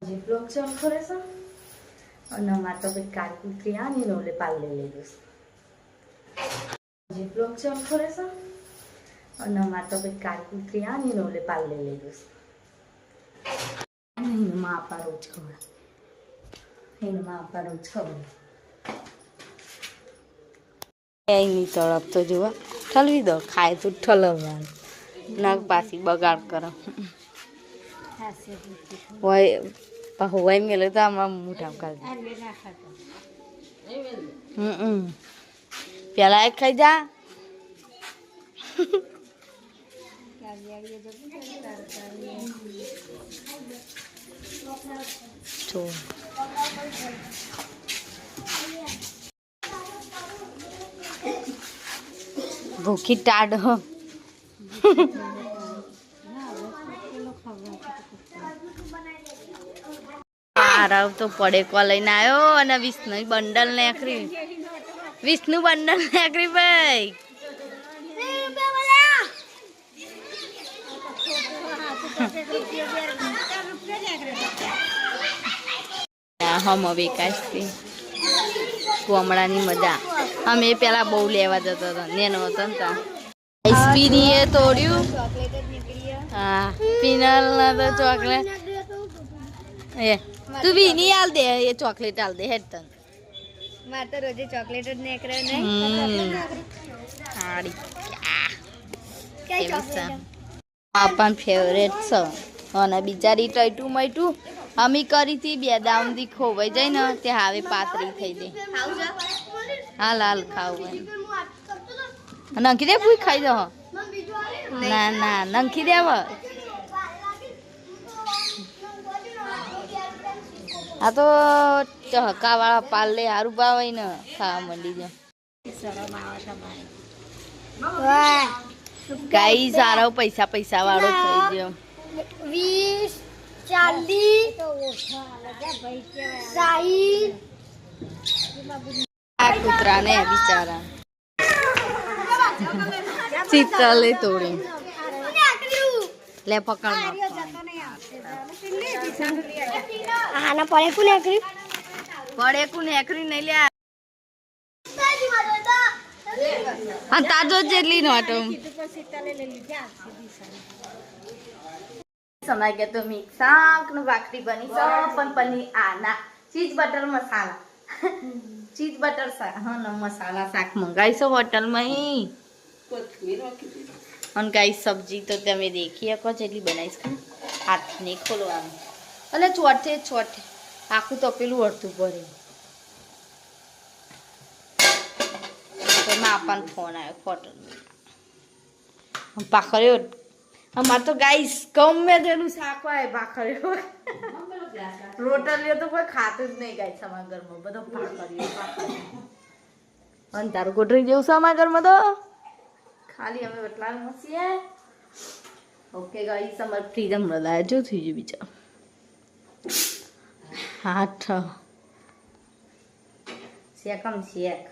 જે બ્લોગ ચાલુ કરે છે અને મારે તો કંઈક કાળી કૂતરી આની ને ઓલે પાલ લઈ લીધું છે. જે બ્લોગ ચાલુ કરે છે અને મારે તો કંઈક કાળી કૂતરી આની ને ઓલે પાલ લઈ લીધું છે. એને માં આપા રોજ ખબર એને માં આપા રોજ ખબર એની તરફ તો જોવા ઠલવી દો ખાય તો ઠલવવાનું નગ પાછી બગાડ કરો હોય મેલે તો આમાં મોટા કરી પેલા એક ખાઈ જા ભૂખી ટાઢ આરવ તો પડે કો લઈને આવ્યો અને વિષ્ણુ બંડલ નેકરી વિષ્ણુ બંડલ નેકરી ભાઈ હમ વિકાસથી કોમળાની મજા અમે પેલા બહુ લેવા જતો હતો નેનો હતો ને આઈસ્ક્રીમ એ તોડ્યું હા પિનલ ના તો ચોકલેટ એ તું બી ની આલ દે એ ચોકલેટ આલ દે હેડ તન માર તો રોજે ચોકલેટ જ નેકરે ને હાડી કઈ ચોકલેટ આપણ ફેવરેટ છે અને બિચારી ટઈટું મઈટું અમે કરી હતી બે દાઉંદી ખોવાઈ જાય ને તે હવે પાતળી થઈ ગઈ હાલ હાલ ખાવું નંખી દે પૂરી ખાઈ દો ના ના નંખી દેવ આ તો ચહકાવાળા પાલ લે હારું ભાવે ને ખાવા માંડી જાય ગાઈ સારા પૈસા પૈસા વાળો થઈ ગયો 20 આ કૂતરા ને બિચારા ચિત્તલે તોડી લે પકડ આના પડે કોને એકરી પડે કોને એકરી નહીં લે હા તાજો જેટલી નોટો સમય કે તો મિક્સ શાક નું ભાખરી બની છે પણ પનીર આના ચીઝ બટર મસાલા ચીઝ બટર શાક હા ને મસાલા શાક મંગાવીશું હોટલમાં અને ગાઈ સબ્જી તો તમે દેખી શકો જેટલી બનાવીશ હાથ નહીં ખોલવાનું એટલે ચોટે ચોટે આખું તપેલું અડધું ભરે આપણને ફોન આવ્યો હોટલ ભાખર્યો અમારે તો ગાઈસ ગમે તેનું શાક હોય ભાખર્યો રોટલીઓ તો કોઈ ખાતું જ નહીં ગાઈસ અમારા ઘરમાં બધો ભાખર્યો અને તારું ગોઠવી જેવું છે અમારા ઘરમાં તો ખાલી અમે વટલા મસીએ ઓકે ગાઈસ અમારે ફ્રીડમ રદાય જો થઈ ગયું બીજા હાથ શેકમ શેક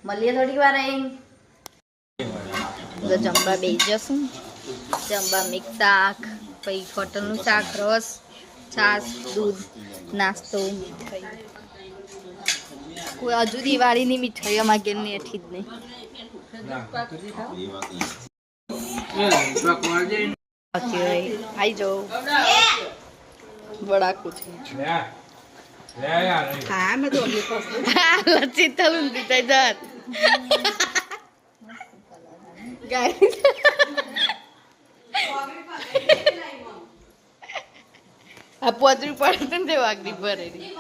મળીએ થોડી વાર એમ તો જમવા બેસી જશું જમવા મિક્સ શાક પછી હોટલનું શાક રસ છાશ દૂધ નાસ્તો મીઠાઈ કોઈ હજુ દિવાળીની મીઠાઈ અમારે ઘેર ને એઠી જ નહીં આવી જાઓ બડા કુછ હા મેં તો લચ્છી તલું દીધા જાત ગાઈસ આ પોતરી પડે ને તે વાગડી ભરેલી